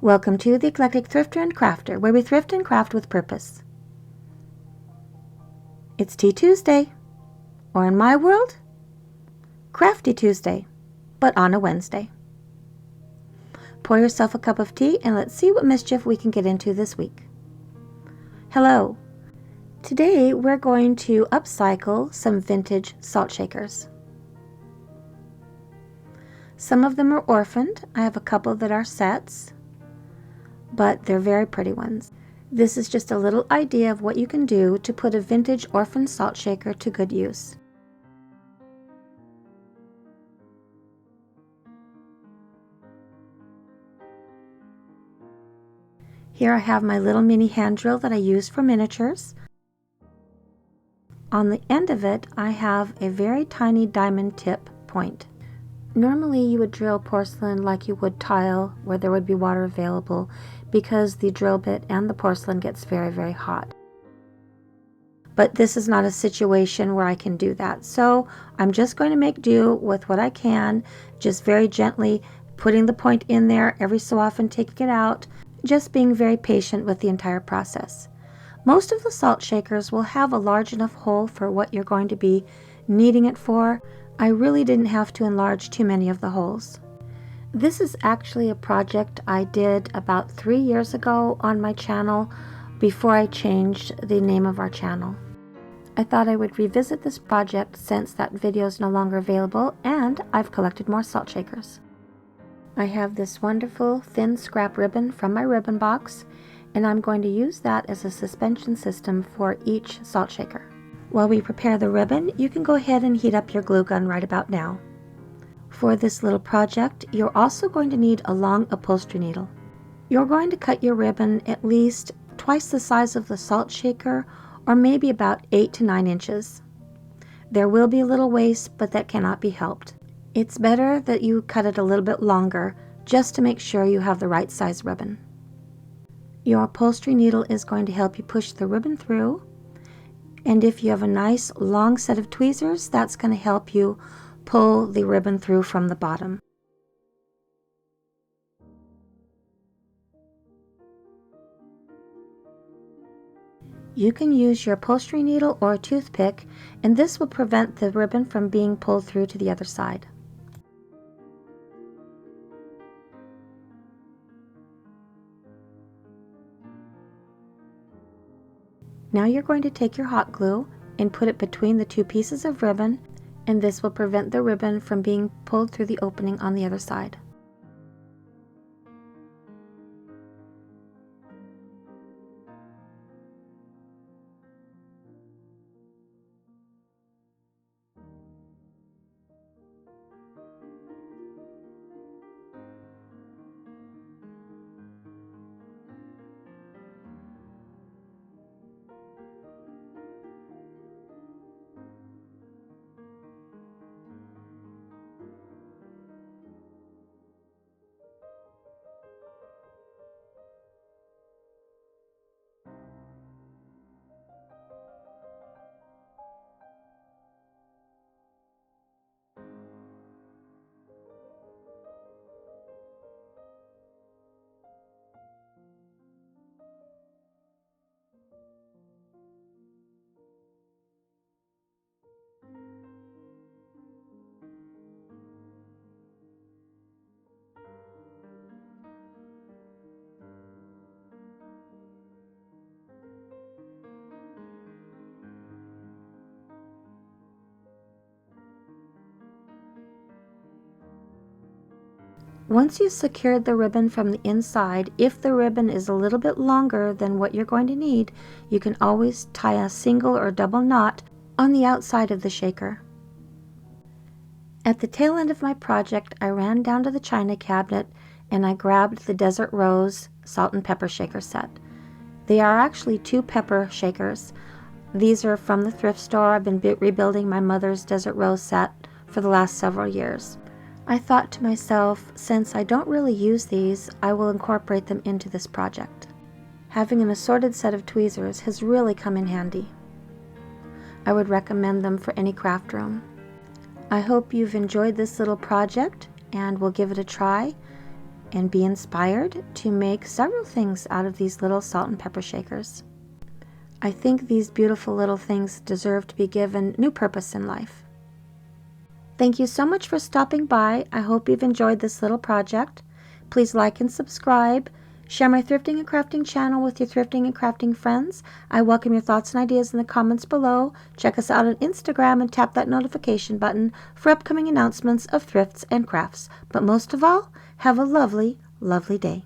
Welcome to the Eclectic Thrifter and Crafter, where we thrift and craft with purpose. It's Tea Tuesday, or in my world, Crafty Tuesday, but on a Wednesday. Pour yourself a cup of tea and let's see what mischief we can get into this week. Hello. Today we're going to upcycle some vintage salt shakers. Some of them are orphaned. I have a couple that are sets, but they're very pretty ones. This is just a little idea of what you can do to put a vintage orphan salt shaker to good use. Here I have my little mini hand drill that I use for miniatures. On the end of it, I have a very tiny diamond tip point. Normally you would drill porcelain like you would tile where there would be water available because the drill bit and the porcelain gets very, very hot. But this is not a situation where I can do that. So I'm just going to make do with what I can, just very gently putting the point in there, every so often taking it out, just being very patient with the entire process. Most of the salt shakers will have a large enough hole for what you're going to be needing it for. I really didn't have to enlarge too many of the holes. This is actually a project I did about 3 years ago on my channel before I changed the name of our channel. I thought I would revisit this project since that video is no longer available and I've collected more salt shakers. I have this wonderful thin scrap ribbon from my ribbon box, and I'm going to use that as a suspension system for each salt shaker. While we prepare the ribbon, you can go ahead and heat up your glue gun right about now. For this little project, you're also going to need a long upholstery needle. You're going to cut your ribbon at least twice the size of the salt shaker, or maybe about 8 to 9 inches. There will be a little waste, but that cannot be helped. It's better that you cut it a little bit longer, just to make sure you have the right size ribbon. Your upholstery needle is going to help you push the ribbon through. And if you have a nice long set of tweezers, that's going to help you pull the ribbon through from the bottom. You can use your upholstery needle or a toothpick, and this will prevent the ribbon from being pulled through to the other side. Now you're going to take your hot glue and put it between the two pieces of ribbon, and this will prevent the ribbon from being pulled through the opening on the other side. Once you've secured the ribbon from the inside, if the ribbon is a little bit longer than what you're going to need, you can always tie a single or double knot on the outside of the shaker. At the tail end of my project, I ran down to the china cabinet and I grabbed the Desert Rose salt and pepper shaker set. They are actually 2 pepper shakers. These are from the thrift store. I've been rebuilding my mother's Desert Rose set for the last several years. I thought to myself, since I don't really use these, I will incorporate them into this project. Having an assorted set of tweezers has really come in handy. I would recommend them for any craft room. I hope you've enjoyed this little project and will give it a try. and be inspired to make several things out of these little salt and pepper shakers. I think these beautiful little things deserve to be given new purpose in life. Thank you so much for stopping by. I hope you've enjoyed this little project. Please like and subscribe. Share my thrifting and crafting channel with your thrifting and crafting friends. I welcome your thoughts and ideas in the comments below. Check us out on Instagram and tap that notification button for upcoming announcements of thrifts and crafts. But most of all, have a lovely, lovely day.